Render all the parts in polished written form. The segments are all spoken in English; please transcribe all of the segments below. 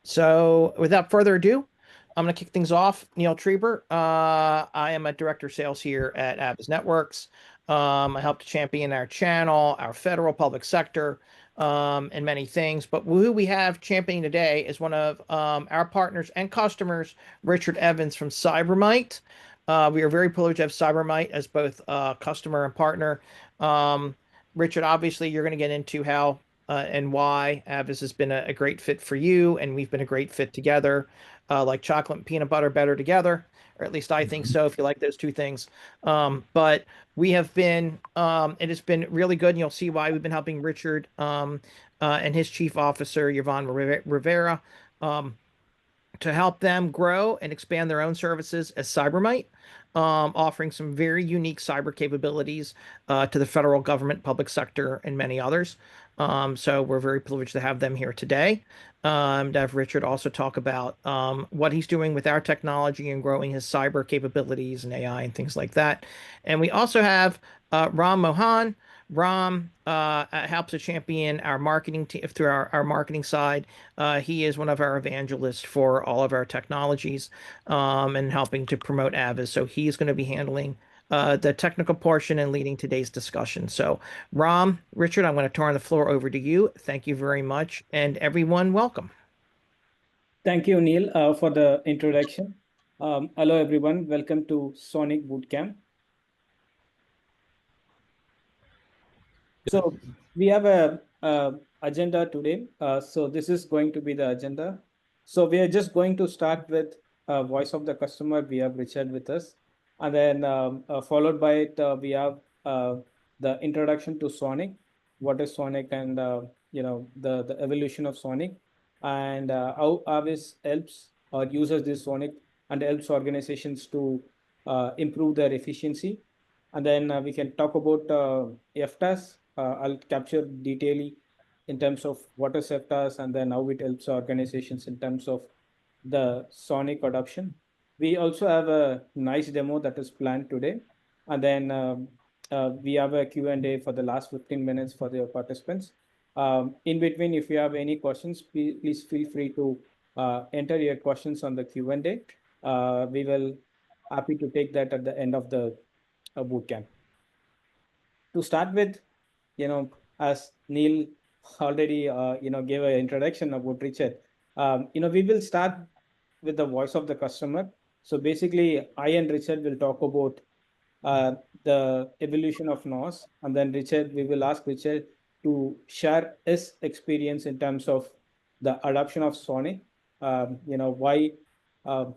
So without further ado, I'm going to kick things off. Neil Trieber. I am a director of sales here at Aviz Networks. I help to champion our channel, our federal public sector, and many things. But who we have championing today is one of our partners and customers, Richard Evans from Cybermite. We are very privileged to have Cybermite as both customer and partner. Um, Richard, obviously, you're going to get into how and why Avis has been a great fit for you, and we've been a great fit together, like chocolate and peanut butter better together, or at least I think Mhm. so, if you like those two things. But we have been, it has been really good, and you'll see why we've been helping Richard and his chief officer, Yvonne Rivera, um, to help them grow and expand their own services as Cybermite, offering some very unique cyber capabilities to the federal government, public sector, and many others. So we're very privileged to have them here today. To have Richard also talk about what he's doing with our technology and growing his cyber capabilities and AI and things like that. And we also have Ram Mohan. Ram helps to champion our marketing through our marketing side. He is one of our evangelists for all of our technologies and helping to promote Avis. So he's going to be handling the technical portion and leading today's discussion. So, Ram, Richard, I'm going to turn the floor over to you. Thank you very much. And everyone, welcome. Thank you, Neil, for the introduction. Hello, everyone. Welcome to SONiC Bootcamp. So we have a agenda today. So this is going to be the agenda. So we are just going to start with voice of the customer. We have Richard with us, and then followed by it, we have the introduction to SONiC. What is SONiC, and the evolution of SONiC, and how Avis helps or uses this SONiC and helps organizations to improve their efficiency. And then we can talk about FTAS. I'll capture detailing in terms of what is FTAS and then how it helps organizations in terms of the SONiC adoption. We also have a nice demo that is planned today. And then we have a Q&A for the last 15 minutes for the participants. In between, if you have any questions, please feel free to enter your questions on the Q&A. We will happy to take that at the end of the bootcamp. To start with, as Neil already, gave an introduction about Richard, we will start with the voice of the customer. So basically, I and Richard will talk about the evolution of NOS, and then we will ask Richard to share his experience in terms of the adoption of SONiC. Why,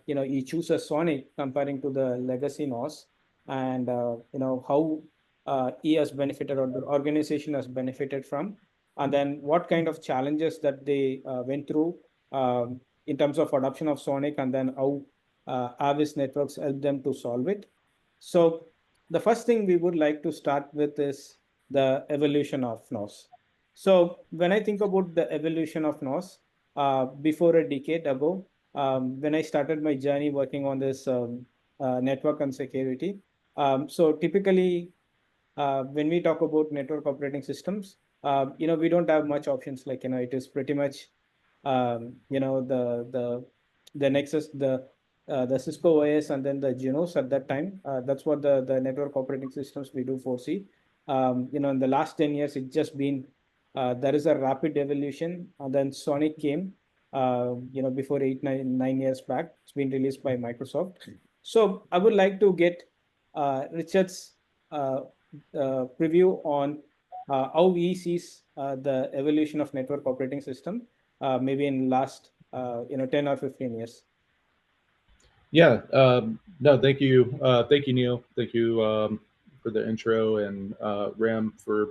he chooses SONiC comparing to the legacy NOS, and how he has benefited or the organization has benefited from, and then what kind of challenges that they went through in terms of adoption of SONiC, and then how Avis networks help them to solve it. So the first thing we would like to start with is the evolution of NOS. So when I think about the evolution of NOS, before a decade ago, when I started my journey working on this network and security, so typically when we talk about network operating systems, we don't have much options. Like, it is pretty much, the Nexus, the Cisco OS, and then the Junos at that time. That's what the network operating systems we do foresee. In the last 10 years, it's just been, there is a rapid evolution. And then SONiC came, before 9 years back. It's been released by Microsoft. So I would like to get Richard's preview on how he sees the evolution of network operating system, maybe in last 10 or 15 years. Yeah. No, thank you. Thank you, Neil. Thank you for the intro, and Ram for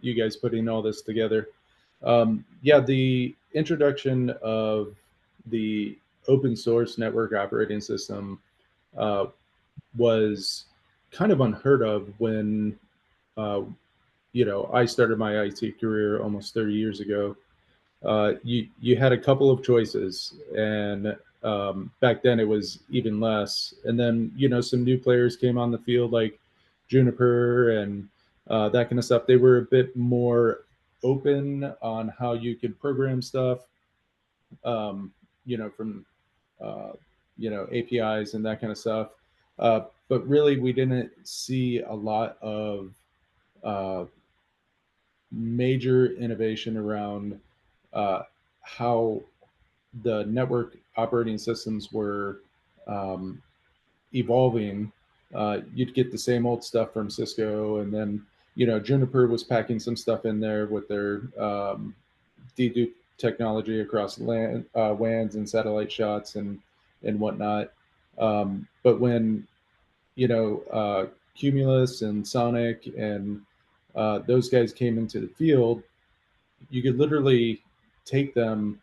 you guys putting all this together. Yeah, the introduction of the open source network operating system uh, was kind of unheard of when uh, I started my IT career almost 30 years ago. You had a couple of choices, and back then it was even less. And then some new players came on the field like Juniper and that kind of stuff. They were a bit more open on how you could program stuff. from APIs and that kind of stuff. But really, we didn't see a lot of uh, major innovation around how the network operating systems were um, evolving. You'd get the same old stuff from Cisco, and then Juniper was packing some stuff in there with their dedupe technology across WANs and satellite shots and whatnot. But when Cumulus and SONiC and those guys came into the field, you could literally take them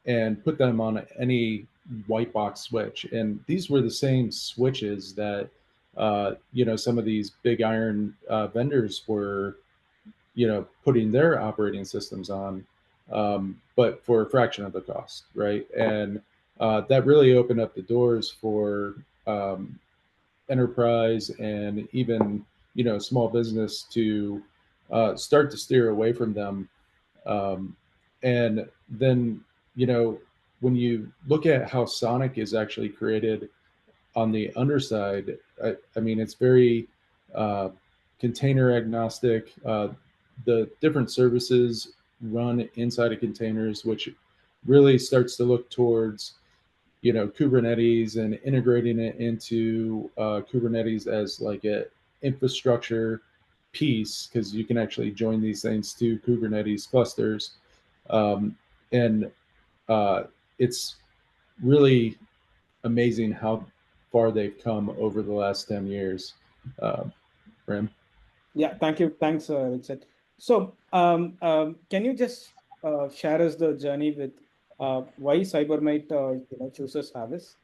and put them on any white box switch. And these were the same switches that some of these big iron vendors were putting their operating systems on, but for a fraction of the cost, right? And that really opened up the doors for enterprise and even small business to start to steer away from them. And then when you look at how SONiC is actually created on the underside, I mean, it's very container agnostic. The different services run inside of containers, which really starts to look towards Kubernetes and integrating it into Kubernetes as like a infrastructure piece, because you can actually join these things to Kubernetes clusters. And it's really amazing how far they've come over the last 10 years. Ram? Yeah, thank you. Thanks, Richard. So can you just share us the journey with why Cybermate chooses Avis?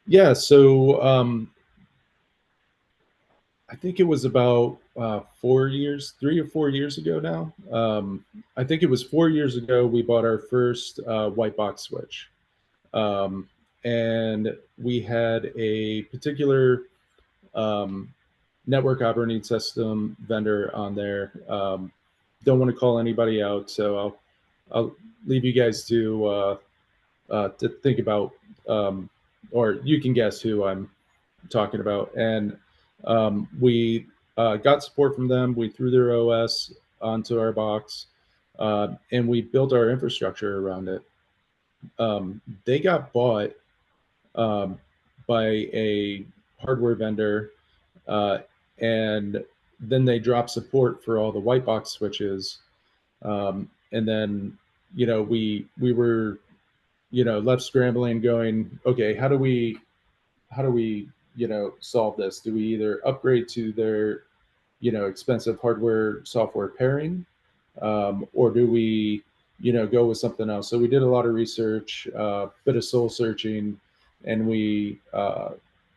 Yeah, so I think it was about 3 or 4 years ago now. I think it was 4 years ago we bought our first white box switch. And we had a particular network operating system vendor on there. Don't want to call anybody out, so I'll leave you guys to think about, or you can guess who I'm talking about. And we got support from them. We threw their OS onto our box, and we built our infrastructure around it. They got bought by a hardware vendor, and then they dropped support for all the white box switches. And then we were left scrambling, going, okay, how do we solve this? Do we either upgrade to their expensive hardware software pairing, or do we go with something else? So we did a lot of research, bit of soul searching, and we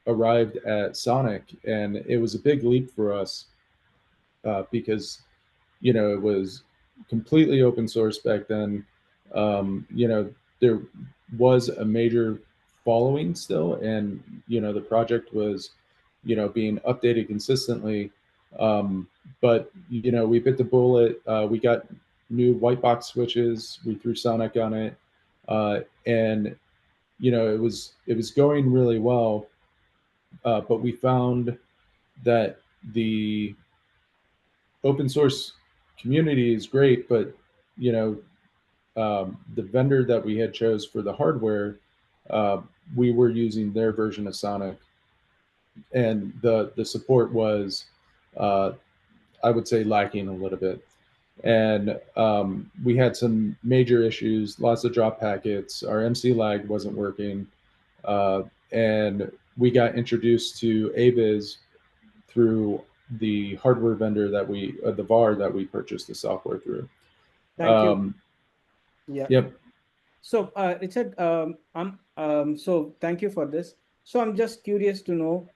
arrived at SONiC. And it was a big leap for us because it was completely open source back then. There was a major following still, and the project was being updated consistently. But we bit the bullet. We got new white box switches. We threw SONiC on it, and it was going really well. But we found that the open source community is great, but the vendor that we had chose for the hardware, we were using their version of SONiC, and the support was, I would say, lacking a little bit. And we had some major issues, lots of drop packets. Our MC lag wasn't working, and we got introduced to Aviz through the hardware vendor that the VAR that we purchased the software through. Thank you. Yeah. Yep. So, Richard, so thank you for this. So I'm just curious to know,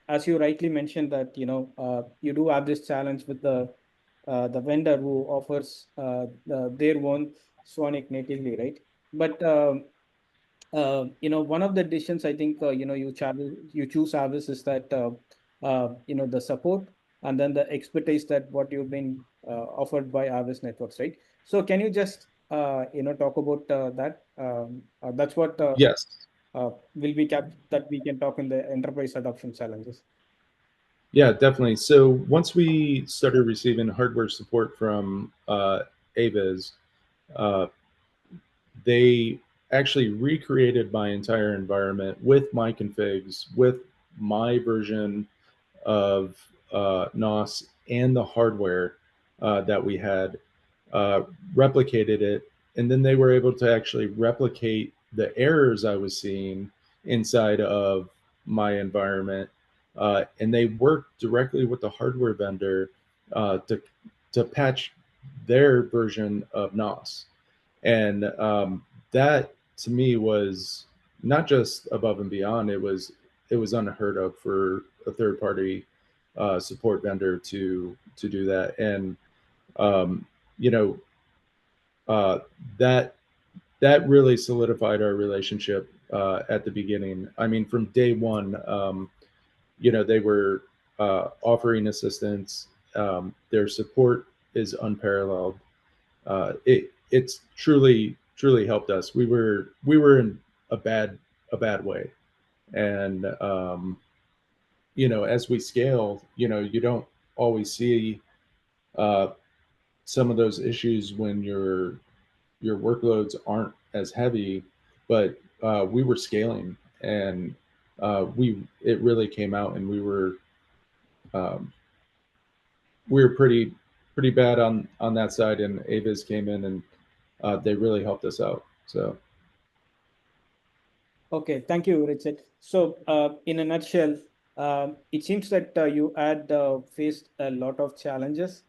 as you rightly mentioned that you do have this challenge with the vendor who offers their own SONiC natively, right? But one of the decisions I think you choose Avis is that the support and then the expertise that what you've been offered by Avis Networks, right? So can you just talk about that? That's what Yes. will be kept that we can talk in the enterprise adoption challenges. Yeah, definitely. So once we started receiving hardware support from Aviz, uh, they actually recreated my entire environment with my configs, with my version of NOS and the hardware that we had, uh, replicated it, and then they were able to actually replicate the errors I was seeing inside of my environment, and they worked directly with the hardware vendor to patch their version of NOS, and that to me was not just above and beyond. It was unheard of for a third party support vendor to do that, and um, you know uh, that that really solidified our relationship at the beginning. I mean, from day one, they were offering assistance. Their support is unparalleled. It's truly helped us. We were in a bad way, and as we scale, you don't always see uh, some of those issues when your workloads aren't as heavy, but we were scaling, and we it really came out, and um, we were pretty bad on that side, and Aviz came in, and they really helped us out. So Okay, thank you, Richard. So, in a nutshell, it seems that you had faced a lot of challenges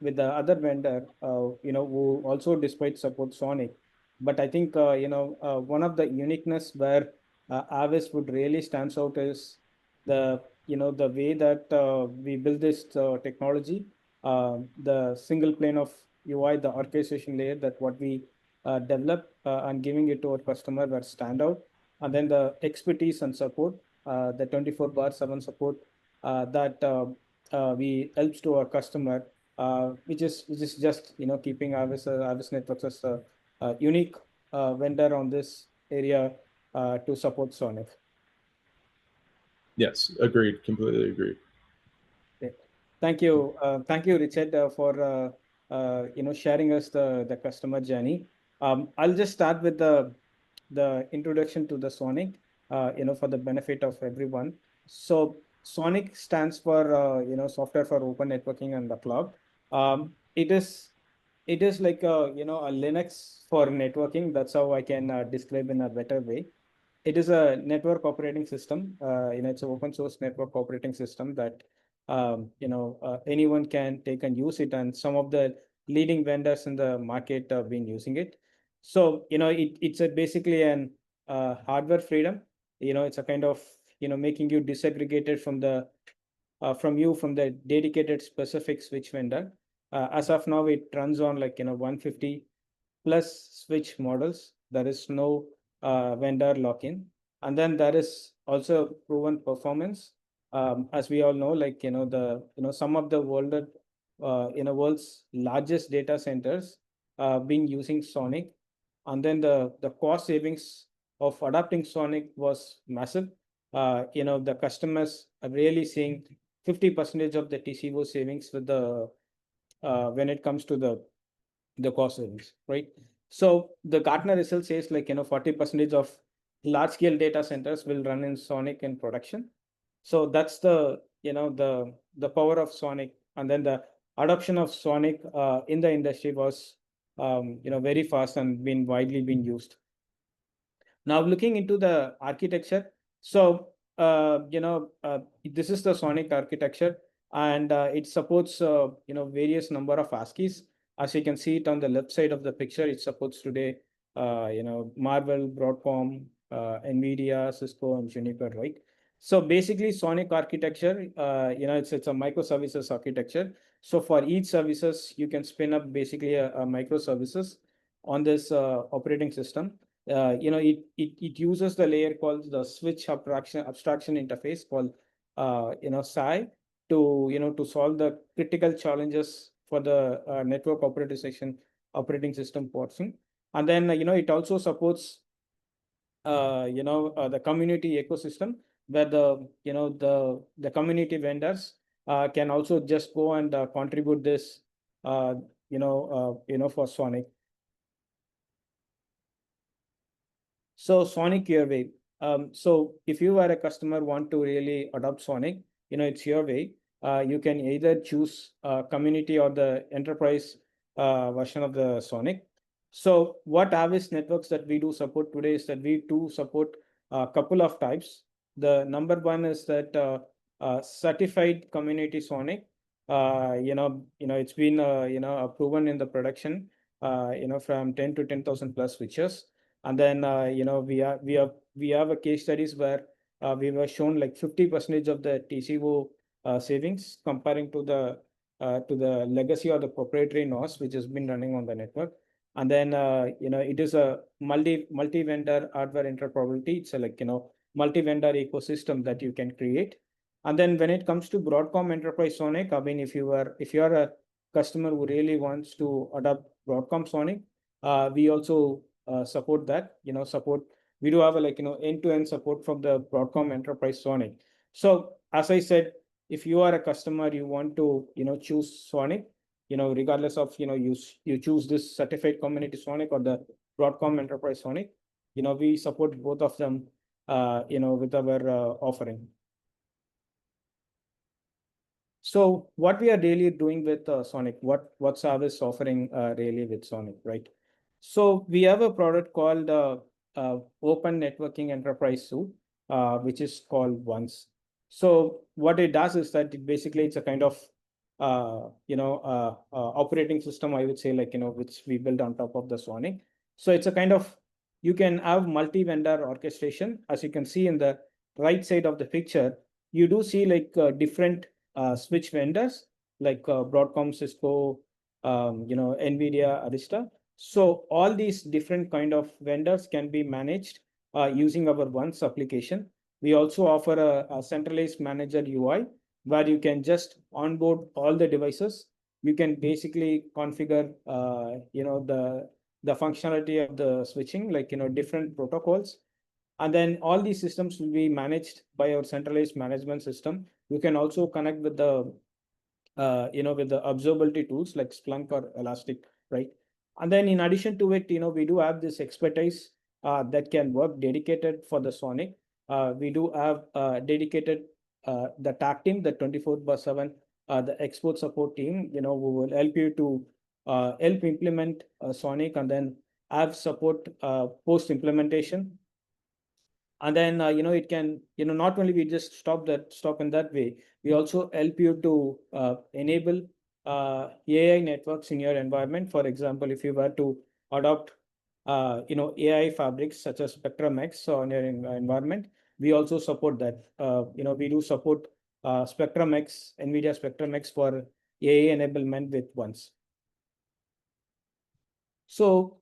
with the other vendor, who also despite support Sonic. But I think, one of the uniqueness where Avis would really stands out is the way that we build this technology, the single plane of UI, the orchestration layer that what we develop and giving it to our customer were standout, and then the expertise and support, the 24/7 support that we helps to our customer, which is just keeping Avis Networks as a unique vendor on this area to support Sonic. yes, agreed, completely agreed. Yeah. Thank you, Richard, for sharing us the customer journey. I'll just start with the introduction to the Sonic, for the benefit of everyone. So Sonic stands for software for open networking and the cloud. It is like a Linux for networking. That's how I can describe in a better way. It is a network operating system. It's an open source network operating system that anyone can take and use it, and some of the leading vendors in the market have been using it. So it's basically an hardware freedom. It's a kind of making you disaggregated from the dedicated specific switch vendor. As of now, it runs on 150 plus switch models. There is no vendor lock-in, and then there is also proven performance. As we all know, some of the world's largest data centers being using Sonic, and then the cost savings of adopting Sonic was massive. The customers are really seeing 50% of the TCO savings with the when it comes to the cost savings, right? So the Gartner result says 40% of large scale data centers will run in Sonic in production. So that's the power of Sonic, and then the adoption of Sonic in the industry was very fast and been widely being used. Now looking into the architecture, so this is the Sonic architecture, and it supports various number of ASCIIs. As you can see it on the left side of the picture, it supports today Marvell, Broadcom, Nvidia, Cisco, and Juniper, right? So basically, Sonic architecture, it's a microservices architecture. So for each services, you can spin up basically a microservices on this operating system. It uses the layer called the switch abstraction interface called SI to solve the critical challenges for the network optimization operating system portion. And then, it also supports, the community ecosystem, where the community vendors can also just go and contribute this, for SOniC. So SOniC your way. So if you are a customer want to really adopt SOniC, it's your way. You can either choose community or the enterprise version of the SOniC. So what Avis networks that we do support today is that we do support a couple of types. The number one is that certified community SOniC. It's been proven in the production. From 10 to 10,000 plus switches. And then we have a case studies where we were shown like 50% of the TCO savings comparing to the legacy or the proprietary NOS which has been running on the network. And then it is a multi-vendor hardware interoperability. It's a multi-vendor ecosystem that you can create. And then when it comes to Broadcom Enterprise SOniC, I mean, if you are a customer who really wants to adopt Broadcom SOniC, we also support that. We do have a end-to-end support from the Broadcom Enterprise SOniC. So as I said, if you are a customer, you want to choose SOniC, regardless of you choose this certified community SOniC or the Broadcom Enterprise SOniC, we support both of them with our offering. So what we are really doing with SOniC, what's Avis offering really with SOniC, right? So we have a product called Open Networking Enterprise Suite, which is called Once. So what it does is that it's a kind of operating system, I would say, which we build on top of the SOniC. So it's a kind of, you can have multi-vendor orchestration. As you can see in the right side of the picture, you do see different switch vendors like Broadcom, Cisco, NVIDIA, Arista. So all these different kind of vendors can be managed using our Once application. We also offer a centralized manager UI where you can just onboard all the devices. You can basically configure, the functionality of the switching, different protocols. And then all these systems will be managed by our centralized management system. You can also connect with the, with the observability tools like Splunk or Elastic, right? And then in addition to it, we do have this expertise that can work dedicated for the SOniC. We do have dedicated the TAC team, the 24/7, the export support team, who will help you to help implement SOniC and then have support post implementation. And then it can not only we just stop in that way, we also help you to enable AI networks in your environment. For example, if you were to adopt AI fabrics such as Spectrum X on your environment, we also support that. We do support Spectrum X, NVIDIA Spectrum X for AI enablement with Once. So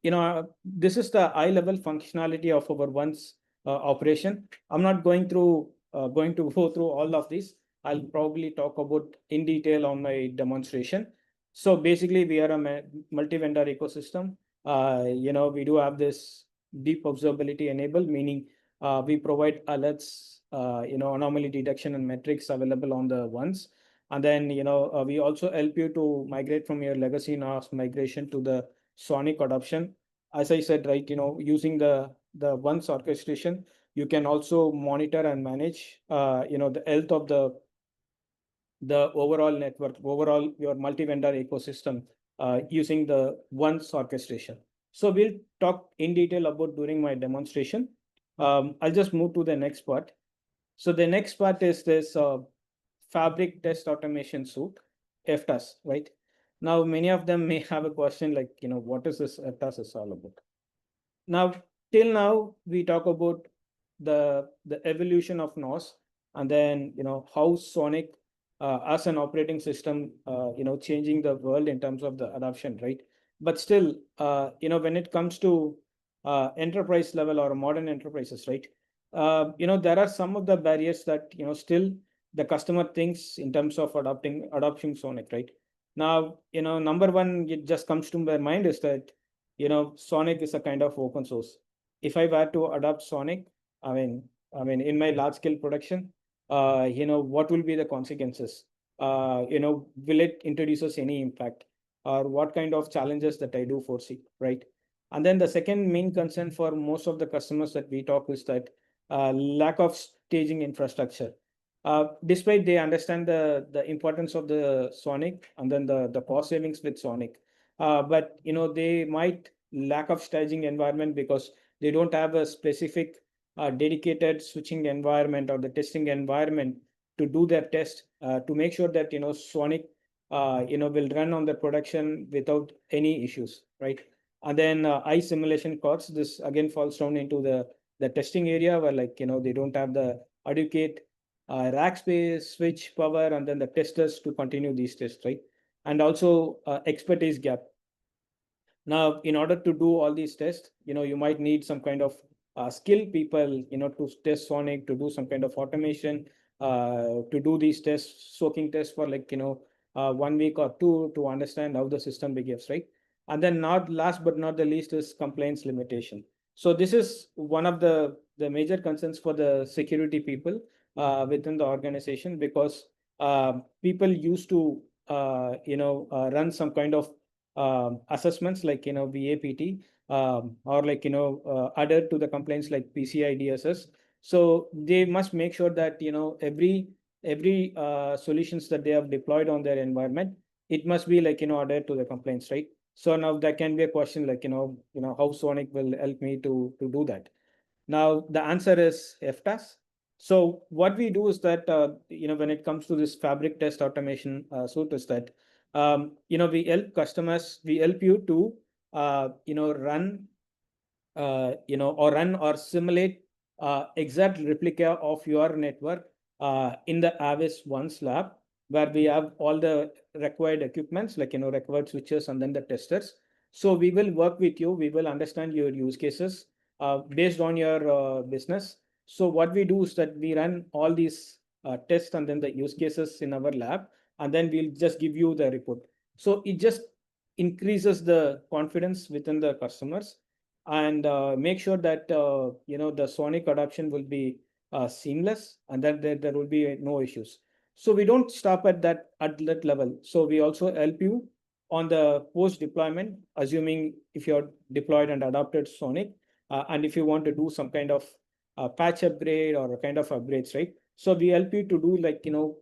this is the high level functionality of our Once operation. I'm not going to go through all of this. I'll probably talk about in detail on my demonstration. So basically, we are a multi-vendor ecosystem. We do have this deep observability enabled, meaning we provide alerts, anomaly detection and metrics available on the Once. And then we also help you to migrate from your legacy NAS migration to the SOniC adoption. As I said, right, using the Once orchestration, you can also monitor and manage, the health of the overall network, overall your multi-vendor ecosystem using the Once orchestration. So we'll talk in detail about during my demonstration. I'll just move to the next part. So the next part is this Fabric Test Automation Suite, FTAS, right? Now, many of them may have a question like, what is this FTAS is all about? Now, till now, we talk about the evolution of NOS and then, how SOniC as an operating system, changing the world in terms of the adoption, right? But still, when it comes to enterprise level or modern enterprises, right? There are some of the barriers that, still the customer thinks in terms of adopting SOniC, right? Now, number one, it just comes to my mind is that, SONiC is a kind of open source. If I were to adopt SONiC, I mean, in my large scale production, what will be the consequences? Will it introduce us any impact, or what kind of challenges that I do foresee, right? And then the second main concern for most of the customers that we talk is that lack of staging infrastructure. Despite they understand the importance of the SONiC and then the cost savings with SONiC, but they might lack of staging environment because they don't have a specific dedicated switching environment or the testing environment to do their test to make sure that SONiC will run on the production without any issues, right? And then eye simulation costs. This again falls down into the testing area where they don't have the adequate rack space, switch power, and then the testers to continue these tests, right? And also expertise gap. Now, in order to do all these tests, you might need some kind of skilled people, to test SONiC, to do some kind of automation, to do these tests, soaking tests for 1 week or two to understand how the system behaves, right? And then not last but not the least is compliance limitation. So this is one of the major concerns for the security people within the organization, because people used to run some kind of assessments like VAPT, or adhere to the complaints like PCI DSS. So they must make sure that every solutions that they have deployed on their environment, it must be adhere to the complaints, right? So now there can be a question like how SONiC will help me to do that. Now the answer is FTAS. So what we do is that when it comes to this fabric test automation suite is that we help customers, we help you to run or run or simulate exact replica of your network in the Avis One's lab, where we have all the required equipments like required switches and then the testers. So we will work with you, we will understand your use cases based on your business. So what we do is that we run all these tests and then the use cases in our lab, and then we'll just give you the report. So it just increases the confidence within the customers, and make sure that the SONiC adoption will be seamless, and that there will be no issues. So we don't stop at that level. So we also help you on the post deployment, assuming if you're deployed and adopted SONiC, and if you want to do some kind of patch upgrade or a kind of upgrades, right? So we help you to do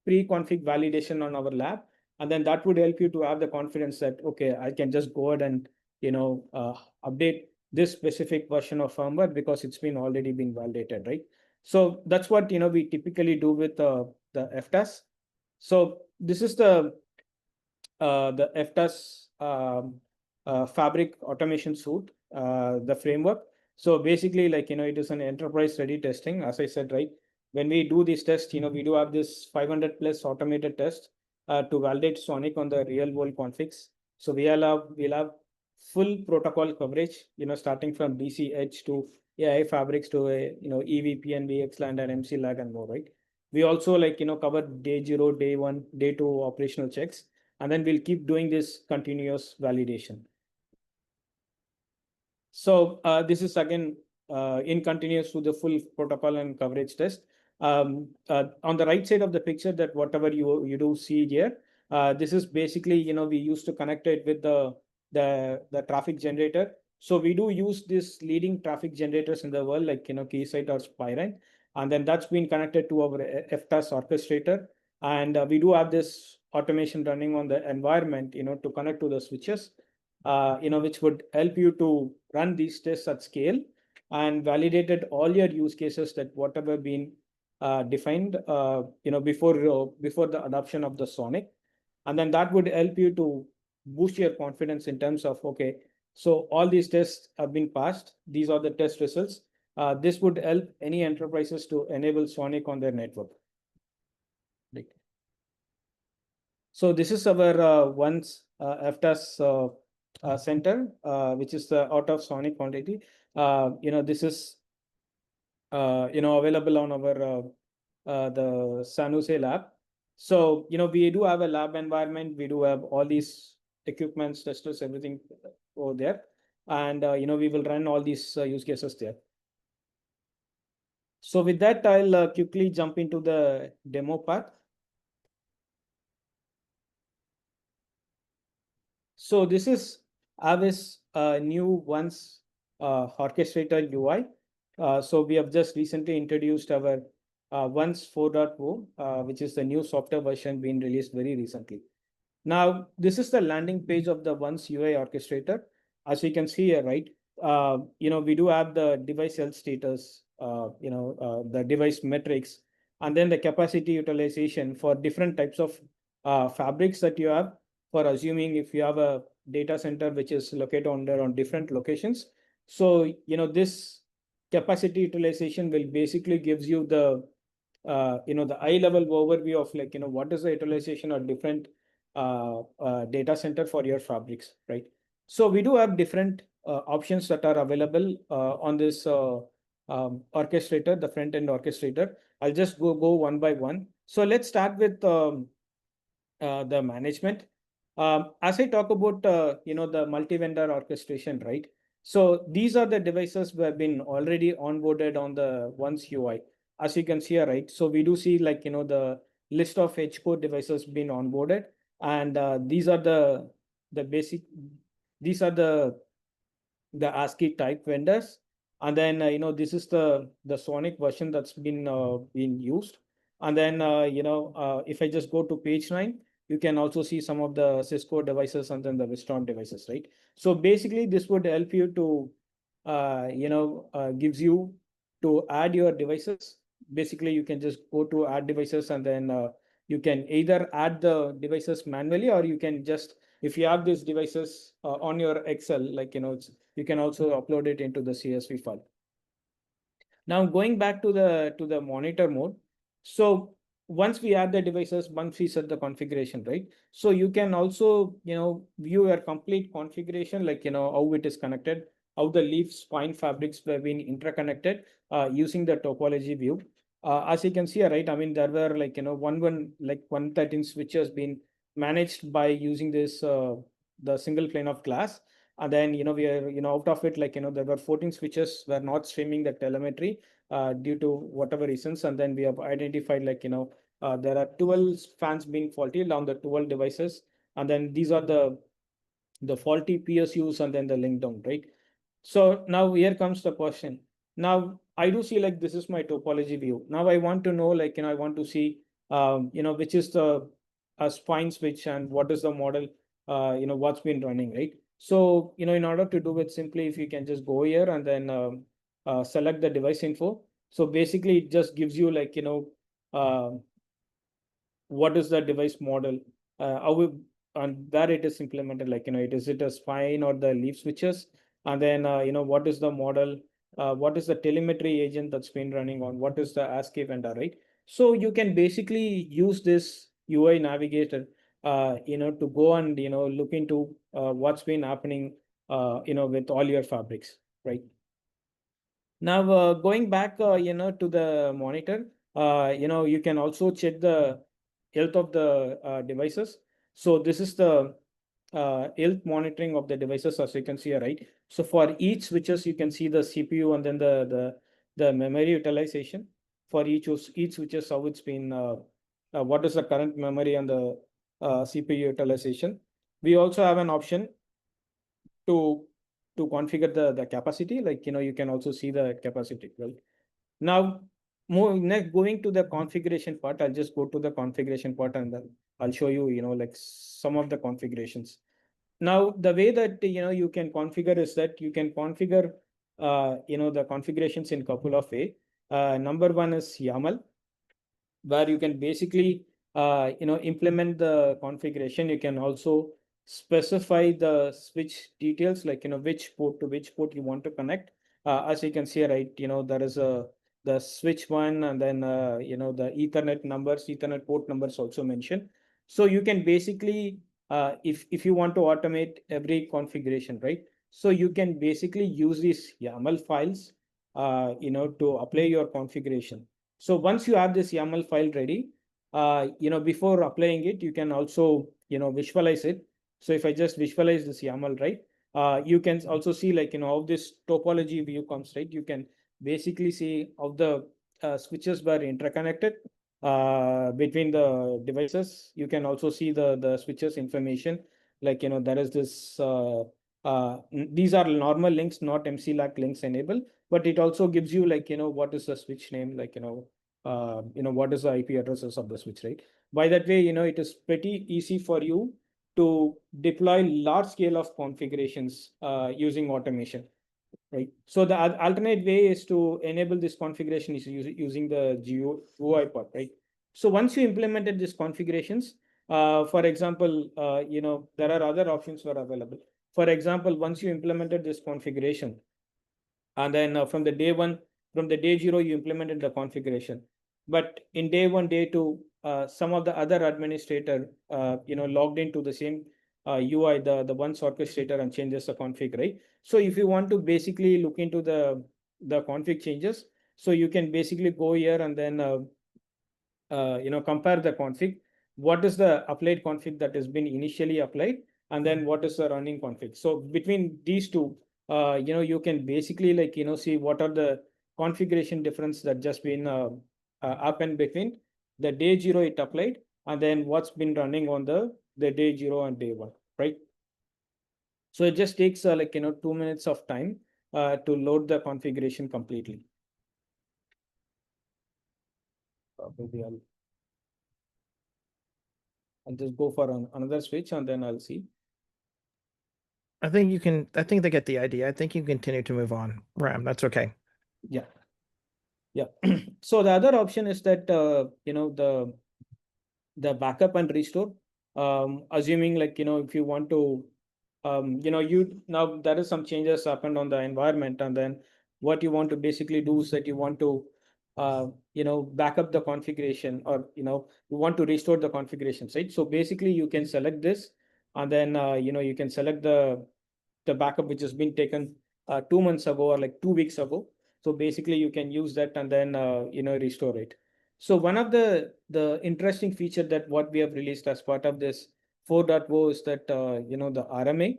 pre-config validation on our lab, and then that would help you to have the confidence that okay, I can just go ahead and update this specific version of firmware because it's been already been validated, right? So that's what we typically do with the FTAS. So this is the FTAS fabric automation suite, the framework. So basically, it is an enterprise ready testing, as I said, right? When we do this test, we do have this 500 plus automated tests to validate SONiC on the real world configs. So we'll have full protocol coverage, starting from DC Edge to AI fabrics to EVPN, VXLAN, and MC lag and more, right? We also cover day 0, day 1, day 2 operational checks, and then we'll keep doing this continuous validation. So this is again in continuous to the full protocol and coverage test. On the right side of the picture, that whatever you do see here, this is basically we used to connect it with the traffic generator. So we do use this leading traffic generators in the world like Keysight or Spirent, and then that's been connected to our FTAS orchestrator, and we do have this automation running on the environment to connect to the switches, which would help you to run these tests at scale and validated all your use cases that whatever been defined before the adoption of the SONiC. And then that would help you to boost your confidence in terms of okay, so all these tests have been passed, these are the test results. This would help any enterprises to enable SONiC on their network. Right. So this is our once FTAS center, which is the out of SONiC quantity. This is available on our the San Jose lab. So, we do have a lab environment. We do have all these equipments, testers, everything over there. And, we will run all these use cases there. So with that, I'll quickly jump into the demo part. So this is Avis new once orchestrator UI. So we have just recently introduced our once 4.0, which is the new software version being released very recently. Now, this is the landing page of the once UI orchestrator. As you can see here, right? We do have the device health status, the device metrics, and then the capacity utilization for different types of fabrics that you have. For assuming if you have a data center which is located on different locations, so this capacity utilization will basically gives you the the eye level overview of what is the utilization of different data center for your fabrics, right? So we do have different options that are available on this orchestrator, the front end orchestrator. I'll just go one by one. So let's start with the management. As I talk about the multi-vendor orchestration, right? So these are the devices who have been already onboarded on the once UI. As you can see here, right? So we do see the list of H code devices being onboarded, and these are the basic. These are the ASCII type vendors. And then, this is the SONiC version that's been used. And then, if I just go to page 9, you can also see some of the Cisco devices and then the Wistron devices, right? So basically, this would help you to, gives you to add your devices. Basically, you can just go to add devices, and then you can either add the devices manually, or you can just, if you have these devices on your Excel, you can also upload it into the CSV file. Now going back to the monitor mode. So once we add the devices, once we set the configuration, right? So you can also, view your complete configuration, how it is connected, how the leaf spine fabrics were being interconnected using the topology view. As you can see, right, I mean, there were 113 switches being managed by using this the single plane of glass. And then, we are, out of it, there were 14 switches were not streaming the telemetry due to whatever reasons. And then we have identified, there are 12 fans being faulty on the 12 devices. And then these are the faulty PSUs and then the link down, right? So now here comes the question. Now I do see this is my topology view. Now I want to know, I want to see, which is the spine switch and what is the model, what's been running, right? So, in order to do it simply, if you can just go here and then select the device info. So basically it just gives you uh, what is the device model, how we, and where it is implemented, is it a spine or the leaf switches, and then what is the model, what is the telemetry agent that's been running on, what is the ASCII vendor, right? So you can basically use this UI navigator to go and look into what's been happening with all your fabrics, right? Now going back to the monitor, you can also check the health of the devices. So this is the health monitoring of the devices, as you can see, right? So for each switches, you can see the CPU and then the memory utilization for each switches, how it's been, what is the current memory and the CPU utilization. We also have an option to configure the capacity, you can also see the capacity, right? Now, next, going to the configuration part, I'll just go to the configuration part and then I'll show you, some of the configurations. Now, the way that, you can configure is that you can configure, the configurations in couple of ways. Number one is YAML, where you can basically, implement the configuration. You can also specify the switch details, which port to which port you want to connect. As you can see, right, there is the switch one, and then the Ethernet port numbers also mentioned. So you can basically, if you want to automate every configuration, right? So you can basically use these YAML files, to apply your configuration. So once you have this YAML file ready, before applying it, you can also, visualize it. So if I just visualize this YAML, right, you can also see like, how this topology view comes, right? You can basically see how the switches were interconnected between the devices. You can also see the switches information, like, there is this, these are normal links, not MCLAC links enabled, but it also gives you like, what is the switch name, like, what is the IP addresses of the switch, right? By that way, it is pretty easy for you to deploy large scale of configurations using automation, right? So the alternate way is to enable this configuration is using the GUI part, right? So once you implemented these configurations, for example, there are other options were available. For example, once you implemented this configuration, and then from the day one, from the day zero, you implemented the configuration. But in day one, day two, some of the other administrator, logged into the same UI, the once orchestrator, and changes the config, right? So if you want to basically look into the config changes, so you can basically go here and then compare the config. What is the applied config that has been initially applied, and then what is the running config? So between these two, you can basically like, see what are the configuration difference that just been happened between the day zero it applied, and then what's been running on the day zero and day one, right? So it just takes like, 2 minutes of time to load the configuration completely. Maybe I'll just go for another switch and then I'll see. I think they get the idea. I think you continue to move on, Ram. That's okay. Yeah. Yeah. So the other option is that, the backup and restore, assuming like, if you want to, you now there is some changes happened on the environment, and then what you want to basically do is that you want to, back up the configuration, or, you want to restore the configurations, right? So basically you can select this, and then, you can select the backup which has been taken 2 months ago or like 2 weeks ago. So basically you can use that and then restore it. So one of the interesting feature that what we have released as part of this 4.0 is that the RMA.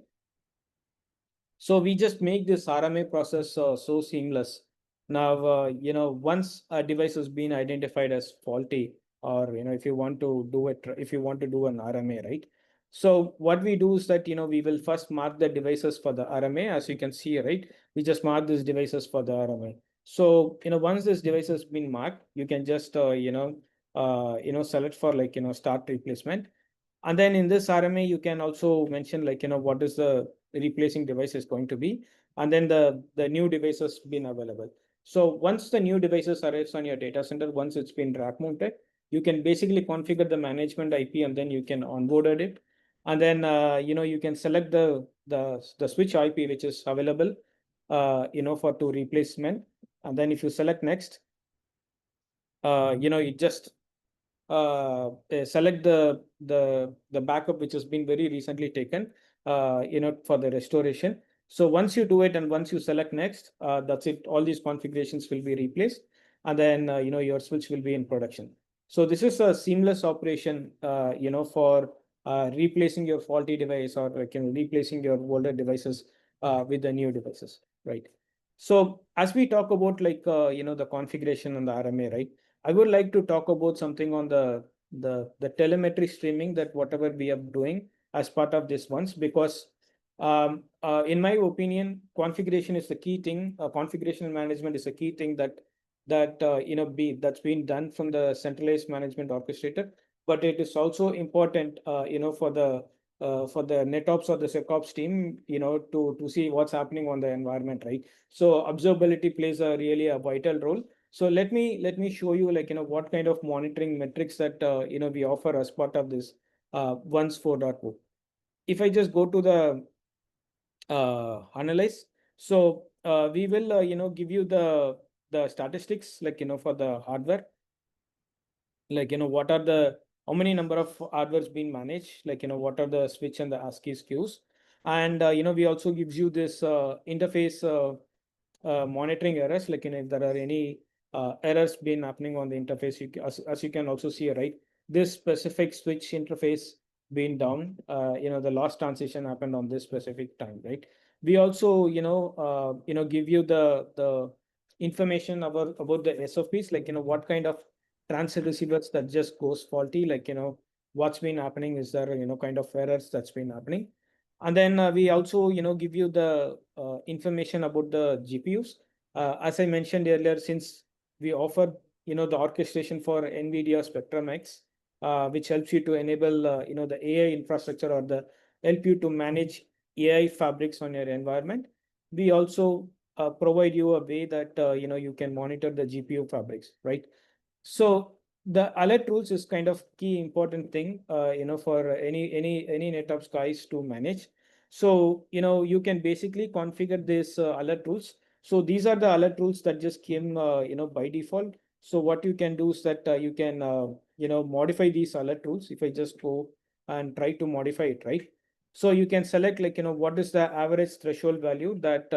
So we just make this RMA process so seamless. Now, once a device has been identified as faulty, or if you want to do it, if you want to do an RMA, right? So what we do is that we will first mark the devices for the RMA, as you can see, right? We just mark these devices for the RMA. So once this device has been marked, you can just select for like start replacement. And then in this RMA, you can also mention like, what is the replacing device is going to be, and then the new device has been available. So once the new devices arrives on your data center, once it's been rack mounted, you can basically configure the management IP, and then you can onboard it. And then, you can select the switch IP, which is available, for to replacement. And then if you select next, you just select the backup which has been very recently taken, for the restoration. So once you do it and once you select next, that's it. All these configurations will be replaced, and then your switch will be in production. So this is a seamless operation, for replacing your faulty device, or like, replacing your older devices with the new devices, right? So as we talk about like the configuration and the RMA, right? I would like to talk about something on the telemetry streaming, that whatever we are doing as part of this once, because in my opinion, configuration is the key thing. Configuration management is a key thing that's been done from the centralized management orchestrator, but it is also important, for the NetOps or the SecOps team, to see what's happening on the environment, right? So observability plays a really a vital role. So let me show you like what kind of monitoring metrics that we offer as part of this once 4.0. If I just go to the analyze, so we will give you the statistics, like for the hardware, like what are the how many number of hardwares being managed, like what are the switch and the ASCII queues, and we also gives you this interface monitoring errors, like if there are any errors been happening on the interface, as you can also see, right? this specific switch interface being down, the loss transition happened on this specific time, right? We also, give you the information about the SOPs, like, what kind of transit receivers that just goes faulty, like, what's been happening, is there, kind of errors that's been happening. And then we also, give you the information about the GPUs. As I mentioned earlier, since we offer, the orchestration for NVIDIA Spectrum X, which helps you to enable, the AI infrastructure, or the help you to manage AI fabrics on your environment. We also provide you a way that, you can monitor the GPU fabrics, right? So the alert rules is kind of key important thing, for any NetApp guys to manage. So, you can basically configure this alert rules. So these are the alert rules that just came, by default. So what you can do is that you can, modify these alert rules. If I just go and try to modify it, right? So you can select, like, what is the average threshold value that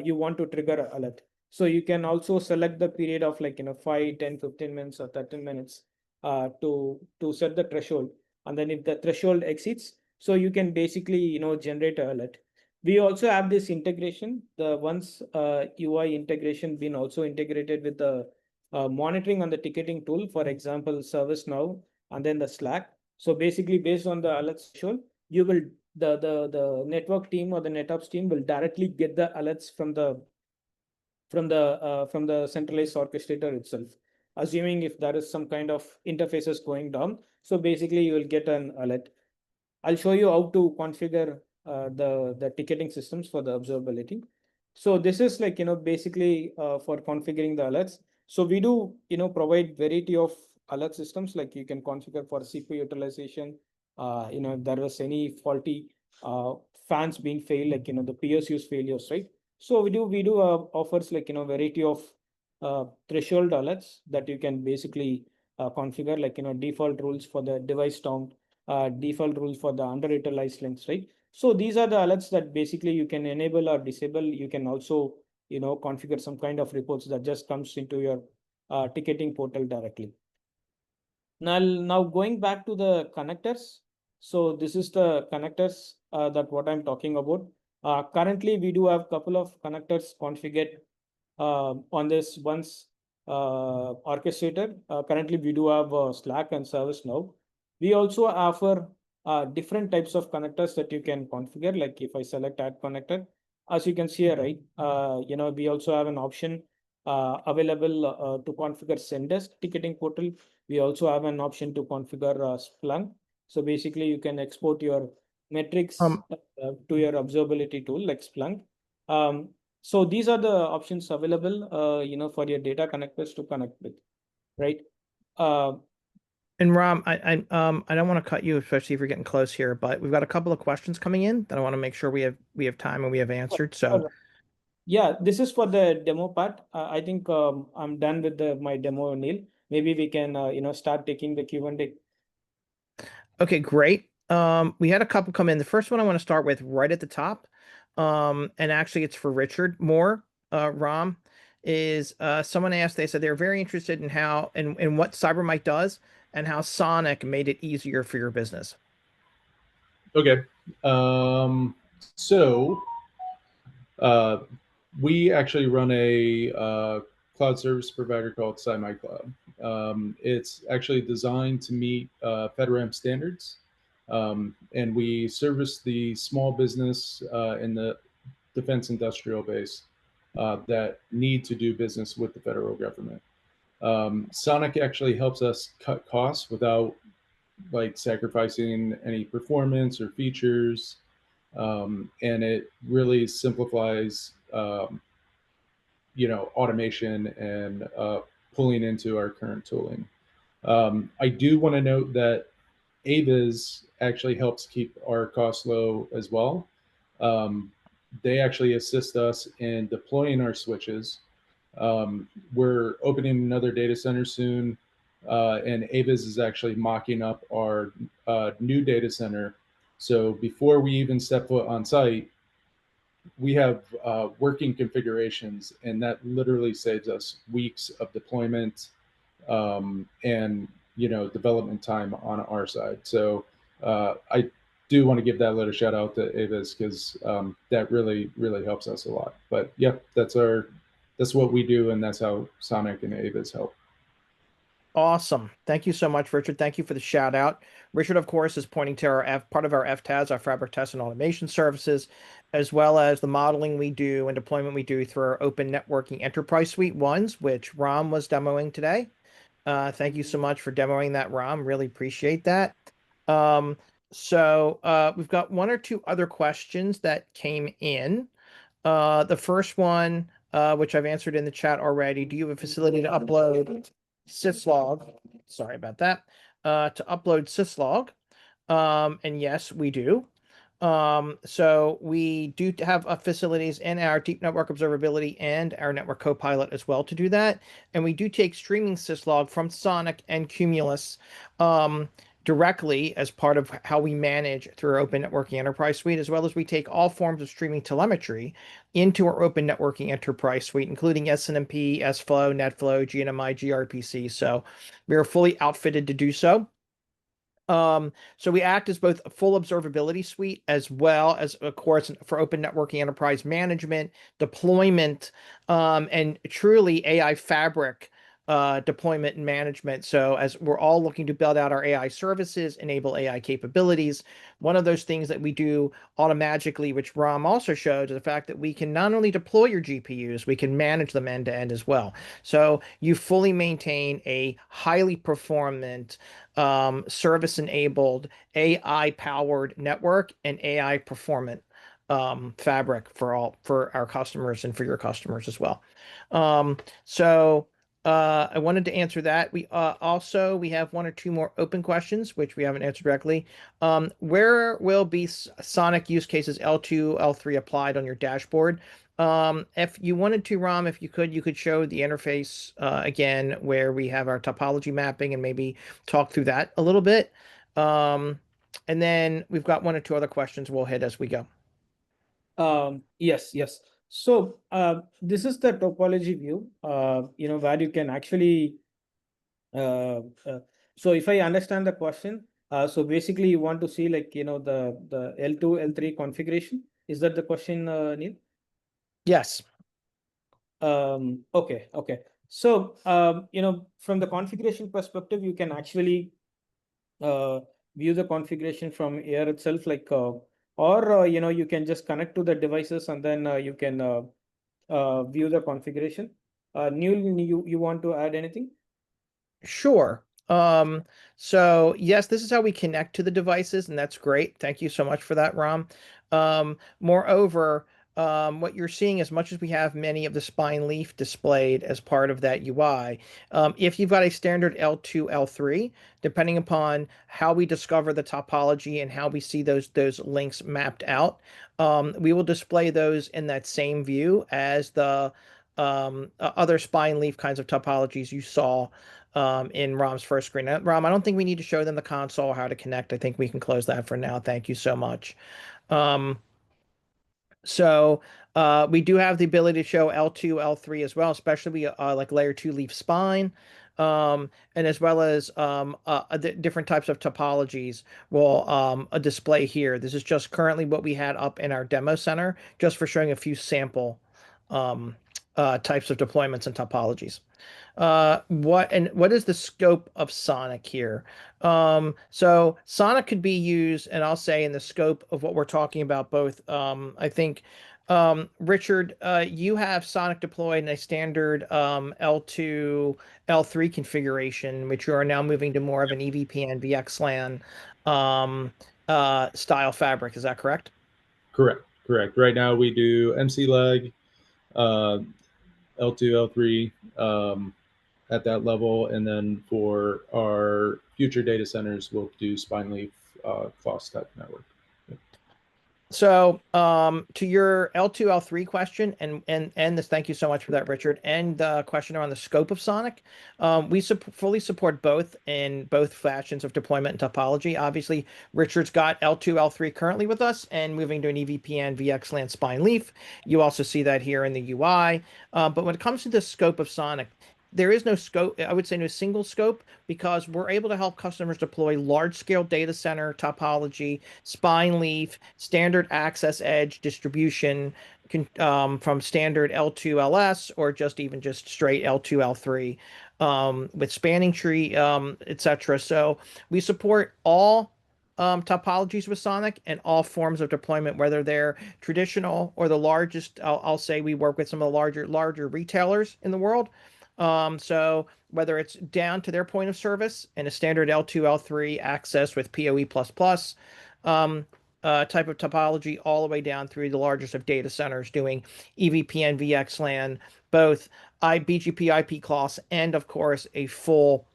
you want to trigger alert. So you can also select the period of, like, 5, 10, 15 minutes or 13 minutes to set the threshold. And then if the threshold exceeds, so you can basically, generate an alert. We also have this integration. The once UI integration been also integrated with the monitoring on the ticketing tool, for example, ServiceNow, and then the Slack. So basically, based on the alert threshold, you will the network team or the NetOps team will directly get the alerts from the centralized orchestrator itself, assuming if there is some kind of interfaces going down. So basically, you will get an alert. I'll show you how to configure the ticketing systems for the observability. So this is, like, basically for configuring the alerts. So we do, provide variety of alert systems, like you can configure for CPU utilization. If there was any faulty fans being failed, like, the PSU's failures, right? So we do offers, like, variety of threshold alerts that you can basically configure, like, default rules for the device down, default rules for the underutilized links, right? So these are the alerts that basically you can enable or disable. You can also, configure some kind of reports that just comes into your ticketing portal directly. Now going back to the connectors. So this is the connectors that what I'm talking about. Currently, we do have couple of connectors configured on this once orchestrator. Currently, we do have Slack and ServiceNow. We also offer different types of connectors that you can configure. Like if I select add connector, as you can see here, right? We also have an option available to configure Zendesk ticketing portal. We also have an option to configure Splunk. So basically, you can export your metrics to your observability tool like Splunk. So these are the options available, for your data connectors to connect with, right? And Ram, I don't want to cut you, especially if you're getting close here, but we've got a couple of questions coming in that I want to make sure we have time and we have answered. So Yeah, this is for the demo part. I think I'm done with my demo, Neil. Maybe we can, start taking the Q&A. okay, great. We had a couple come in. The first one I want to start with right at the top. And actually it's for Richard Moore, Ram, is someone asked, they said they're very interested in how and what CyberMike does and how SONiC made it easier for your business. Okay. So we actually run a cloud service provider called SciMyCloud. It's actually designed to meet FedRAMP standards, and we service the small business in the defense industrial base that need to do business with the federal government. SONiC actually helps us cut costs without like sacrificing any performance or features, and it really simplifies automation and pulling into our current tooling. I do want to note that Aviz actually helps keep our costs low as well. They actually assist us in deploying our switches. We're opening another data center soon, and Aviz is actually mocking up our new data center. So before we even step foot on site, we have working configurations, and that literally saves us weeks of deployment and development time on our side. So I do want to give that little shout out to Avis because that really helps us a lot. But yeah, that's what we do, and that's how SONiC and Avis help. Awesome. Thank you so much, Richard. Thank you for the shout out. Richard, of course, is pointing to our part of our FTAS, our fabric test and automation services, as well as the modeling we do and deployment we do through our open networking enterprise suite ones, which Ram was demoing today. Thank you so much for demoing that, Ram. Really appreciate that. Um, we've got one or two other questions that came in. The first one, which I've answered in the chat already. Do you have a facility to upload syslog? Sorry about that. To upload syslog. And yes, we do. So we do have facilities in our deep network observability and our network copilot as well to do that. And we do take streaming syslog from SONiC and Cumulus directly as part of how we manage through our open networking enterprise suite, as well as we take all forms of streaming telemetry into our open networking enterprise suite, including SNMP, SFlow, NetFlow, GNMI, gRPC. So we are fully outfitted to do so. So we act as both a full observability suite as well as, of course, for open networking enterprise management, deployment, and truly AI fabric deployment and management. So as we're all looking to build out our AI services, enable AI capabilities, one of those things that we do automatically, which Ram also showed, is the fact that we can not only deploy your GPUs, we can manage them end to end as well. So you fully maintain a highly performant service-enabled, AI-powered network and AI performant fabric for our customers and for your customers as well. I wanted to answer that. We have one or two more open questions which we haven't answered directly. Where will be SONiC use cases L2, L3 applied on your dashboard? If you wanted to, Ram, if you could show the interface again where we have our topology mapping and maybe talk through that a little bit. And then we've got one or two other questions we'll hit as we go. Yes. So this is the topology view, where you can actually, so if I understand the question, so basically you want to see the L2, L3 configuration. Is that the question, Neil? Yes. Okay. So, from the configuration perspective, you can actually view the configuration from here itself, or you can just connect to the devices and then you can view the configuration. Neil, you want to add anything? Sure. So yes, this is how we connect to the devices, and that's great. Thank you so much for that, Ram. Moreover, what you're seeing, as much as we have many of the spine leaf displayed as part of that UI, if you've got a standard L2, L3, depending upon how we discover the topology and how we see those links mapped out, we will display those in that same view as the other spine leaf kinds of topologies you saw in Ram's first screen. Now, Ram, I don't think we need to show them the console or how to connect. I think we can close that for now. Thank you so much. We do have the ability to show L2, L3 as well, especially like layer 2 leaf spine, and as well as different types of topologies will display here. This is just currently what we had up in our demo center, just for showing a few sample types of deployments and topologies. What is the scope of SONiC here? So SONiC could be used, and I'll say in the scope of what we're talking about, both, I think, Richard, you have SONiC deployed in a standard L2, L3 configuration, which you are now moving to more of an EVPN VXLAN style fabric. Is that correct? Correct. Right now we do MC leg, L2, L3 at that level, and then for our future data centers, we'll do spine leaf FOSS type network. So, to your L2, L3 question, and this, thank you so much for that, Richard, and the question around the scope of SONiC, we fully support both in both fashions of deployment and topology. Obviously, Richard's got L2, L3 currently with us and moving to an EVPN VXLAN spine leaf. You also see that here in the UI. But when it comes to the scope of SONiC, there is no scope, I would say no single scope, because we're able to help customers deploy large scale data center topology, spine leaf, standard access edge distribution, from standard L2 LS or just even just straight L2 L3, with spanning tree, etc. So we support all topologies with SONiC and all forms of deployment, whether they're traditional or the largest. I'll say we work with some of the larger retailers in the world. So whether it's down to their point of service and a standard L2, L3 access with PoE++, um, type of topology, all the way down through the largest of data centers doing EVPN, VXLAN, both BGP, IP class, and of course a full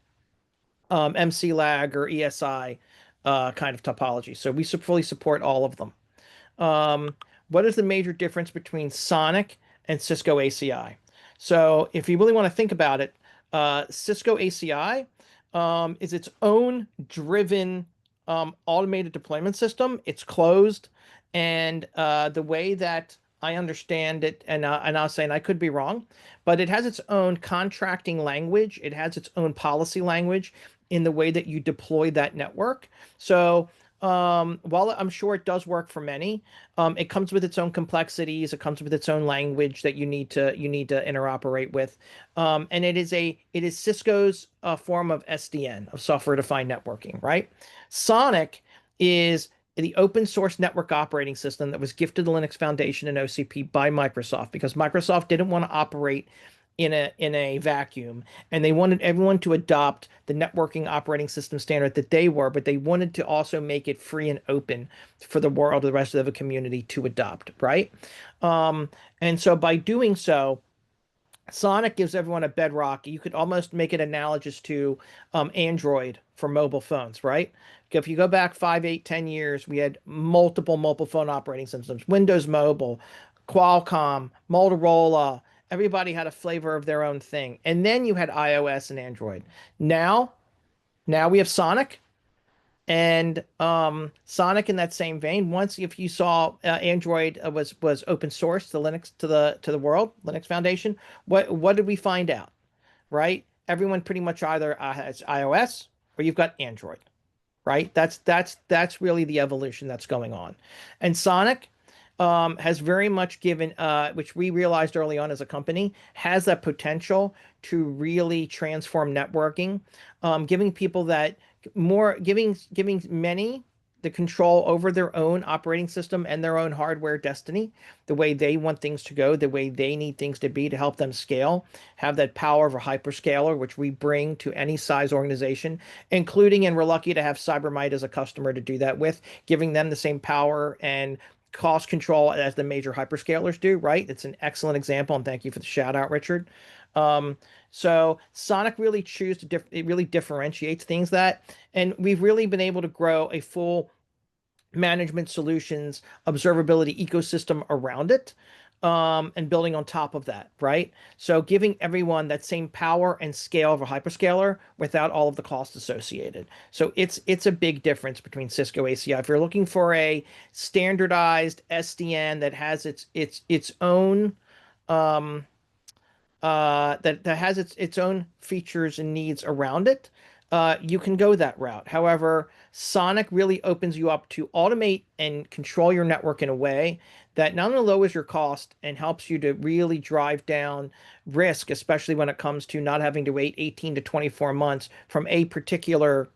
MC-lag or ESI kind of topology. So we fully support all of them. Um, what is the major difference between SONiC and Cisco ACI? So if you really want to think about it, Cisco ACI is its own driven automated deployment system. It's closed, and the way that I understand it, and I'll say, and I could be wrong, but it has its own contracting language. It has its own policy language in the way that you deploy that network. So while I'm sure it does work for many, it comes with its own complexities. It comes with its own language that you need to interoperate with, and it is Cisco's form of SDN, of software defined networking, right? SONiC is the open source network operating system that was gifted to Linux Foundation and OCP by Microsoft because Microsoft didn't want to operate in a vacuum, and they wanted everyone to adopt the networking operating system standard that they were, but they wanted to also make it free and open for the world, the rest of the community to adopt, right? And so by doing so, SONiC gives everyone a bedrock. You could almost make it analogous to Android for mobile phones, right? If you go back 5, 8, 10 years, we had multiple mobile phone operating systems, Windows Mobile, Qualcomm, Motorola. Everybody had a flavor of their own thing. And then you had iOS and Android. Now, now we have SONiC, and SONiC in that same vein. Once, if you saw Android was open source to Linux, to the world, Linux Foundation, what did we find out? Right? Everyone pretty much either has iOS or you've got Android, right? That's really the evolution that's going on. And SONiC has very much given, which we realized early on as a company, has that potential to really transform networking, giving people that giving many the control over their own operating system and their own hardware destiny, the way they want things to go, the way they need things to be to help them scale, have that power of a hyperscaler, which we bring to any size organization, including, and we're lucky to have CyberMite as a customer to do that with, giving them the same power and cost control as the major hyperscalers do, right? It's an excellent example, and thank you for the shout out, Richard. So SONiC really it really differentiates things that, and we've really been able to grow a full management solutions observability ecosystem around it, and building on top of that, right? So giving everyone that same power and scale of a hyperscaler without all of the costs associated. So it's a big difference between Cisco ACI. If you're looking for a standardized SDN that has its own that has its own features and needs around it, you can go that route. However, SONiC really opens you up to automate and control your network in a way that not only lowers your cost and helps you to really drive down risk, especially when it comes to not having to wait 18 to 24 months from a particular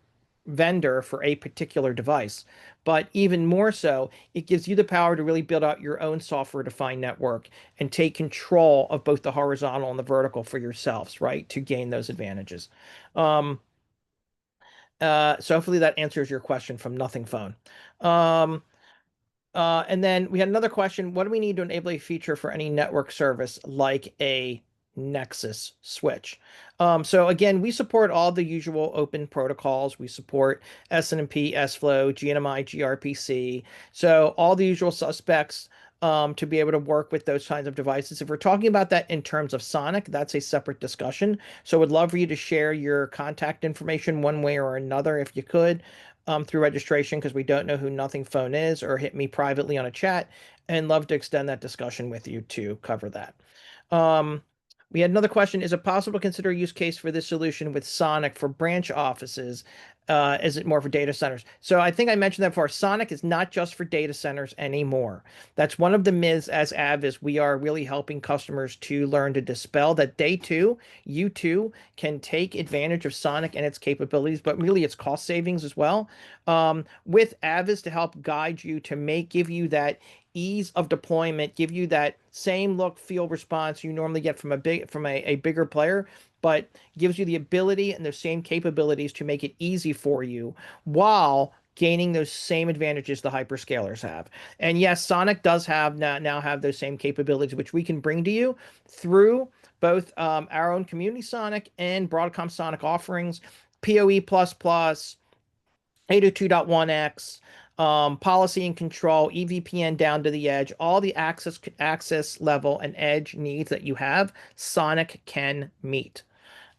vendor for a particular device. But even more so, it gives you the power to really build out your own software-defined network and take control of both the horizontal and the vertical for yourselves, right? To gain those advantages. Um, so hopefully that answers your question from Nothing Phone. And then we had another question. What do we need to enable a feature for any network service like a Nexus switch? So again, we support all the usual open protocols. We support SNMP, SFlow, GNMI, gRPC. So all the usual suspects, to be able to work with those kinds of devices. If we're talking about that in terms of SONiC, that's a separate discussion. So would love for you to share your contact information one way or another if you could, through registration, because we don't know who Nothing Phone is, or hit me privately on a chat, and love to extend that discussion with you to cover that. Um, We had another question. Is it possible to consider a use case for this solution with Sonic for branch offices? Is it more for data centers? So I think I mentioned that before. Sonic is not just for data centers anymore. That's one of the myths as Avis. We are really helping customers to learn to dispel that they too, you too, can take advantage of Sonic and its capabilities, but really its cost savings as well. With Avis to help guide you to give you that ease of deployment, give you that same look, feel, response you normally get from a bigger player, but gives you the ability and the same capabilities to make it easy for you while gaining those same advantages the hyperscalers have. And yes, Sonic does have now have those same capabilities, which we can bring to you through both our own Community Sonic and Broadcom Sonic offerings, PoE++, 802.1x, policy and control, EVPN down to the edge, all the access level and edge needs that you have, Sonic can meet.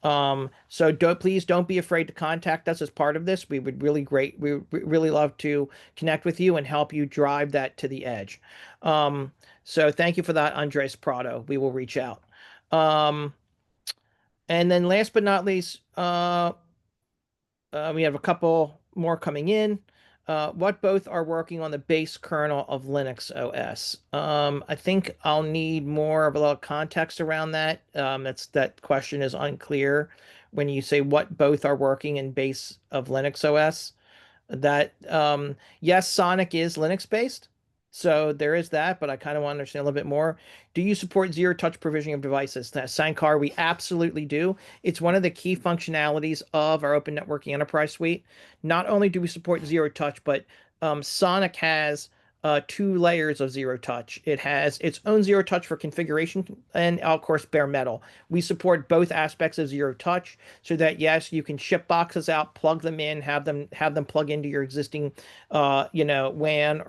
So please don't be afraid to contact us as part of this. We would really love to connect with you and help you drive that to the edge. So thank you for that, Andres Prado. We will reach out. And then last but not least, we have a couple more coming in. What both are working on the base kernel of Linux OS? I think I'll need more of a little context around that. That question is unclear when you say what both are working in base of Linux OS. That yes, Sonic is Linux based, so there is that, but I kind of want to understand a little bit more. Do you support zero touch provisioning of devices? That Sankar, we absolutely do. It's one of the key functionalities of our Open Networking Enterprise Suite. Not only do we support zero touch, but Sonic has two layers of zero touch. It has its own zero touch for configuration and, of course, bare metal. We support both aspects of zero touch so that, yes, you can ship boxes out, plug them in, have them plug into your existing, WAN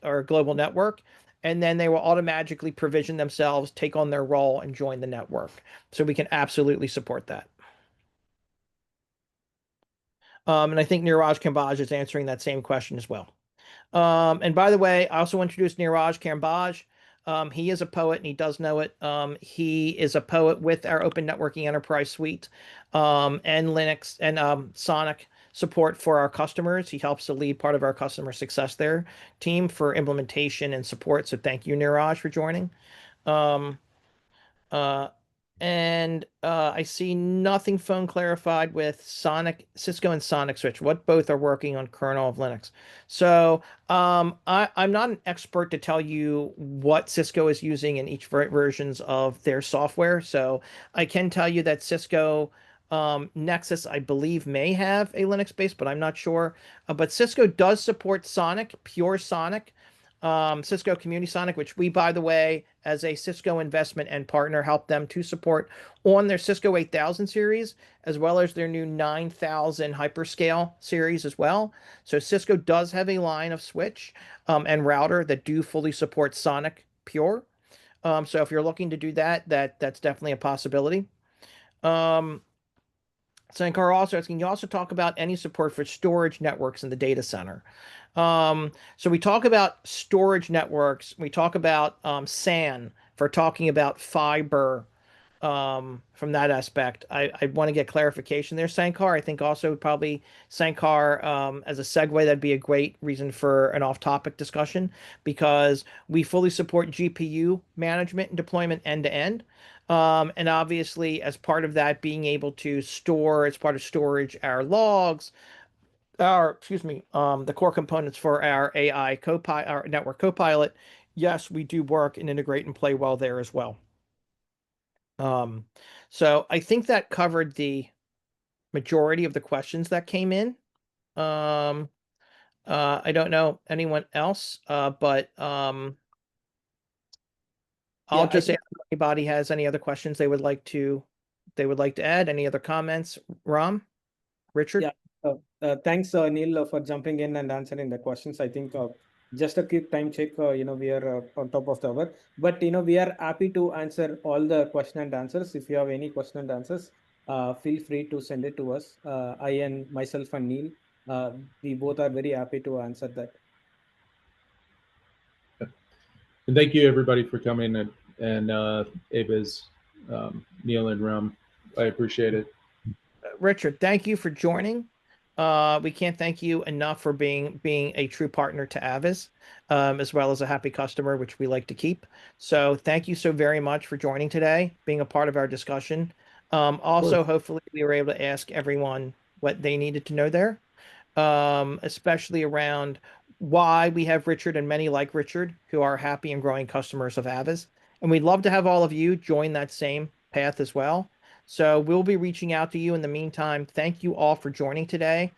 or global network, and then they will automatically provision themselves, take on their role, and join the network. So we can absolutely support that. And I think Niraj Kambaj is answering that same question as well. And by the way, I also introduced Niraj Kambaj. He is a poet and he does know it. He is a poet with our Open Networking Enterprise Suite and Linux and Sonic support for our customers. He helps to lead part of our customer success there team for implementation and support. So thank you, Niraj, for joining. Um, uh, and I see nothing phone clarified with Cisco and Sonic Switch. What both are working on kernel of Linux. So I'm not an expert to tell you what Cisco is using in each versions of their software. So I can tell you that Cisco Nexus, I believe, may have a Linux base, but I'm not sure. But Cisco does support Sonic, pure Sonic. Cisco Community Sonic, which we, by the way, as a Cisco investment and partner, help them to support on their Cisco 8000 series, as well as their new 9000 hyperscale series as well. So Cisco does have a line of switch and router that do fully support Sonic Pure. So if you're looking to do that's definitely a possibility. Sankar also asking, you also talk about any support for storage networks in the data center. So we talk about storage networks. We talk about SAN for talking about fiber from that aspect. I want to get clarification there, Sankar. I think also probably Sankar, as a segue, that'd be a great reason for an off-topic discussion because we fully support GPU management and deployment end to end. And obviously, as part of that, being able to store, as part of storage, our logs, the core components for our AI copilot, our network copilot. Yes, we do work and integrate and play well there as well. So I think that covered the majority of the questions that came in. I don't know anyone else, but I'll Yeah, I just ask think, if anybody has any other questions they would like to add. Any other comments, Ram, Richard? yeah. Thanks, Neil, for jumping in and answering the questions. I think just a quick time check, we are on top of the hour, but, we are happy to answer all the question and answers. If you have any question and answers, feel free to send it to us. I and myself and Neil, we both are very happy to answer that. And thank you everybody for coming and Aviz Neil and Rum. I appreciate it. Richard, thank you for joining. We can't thank you enough for being a true partner to Aviz, as well as a happy customer, which we like to keep. So thank you so very much for joining today, being a part of our discussion. Also, hopefully we were able to ask everyone what they needed to know there, especially around why we have Richard and many like Richard who are happy and growing customers of Aviz. And we'd love to have all of you join that same path as well. So we'll be reaching out to you in the meantime. Thank you all for joining today.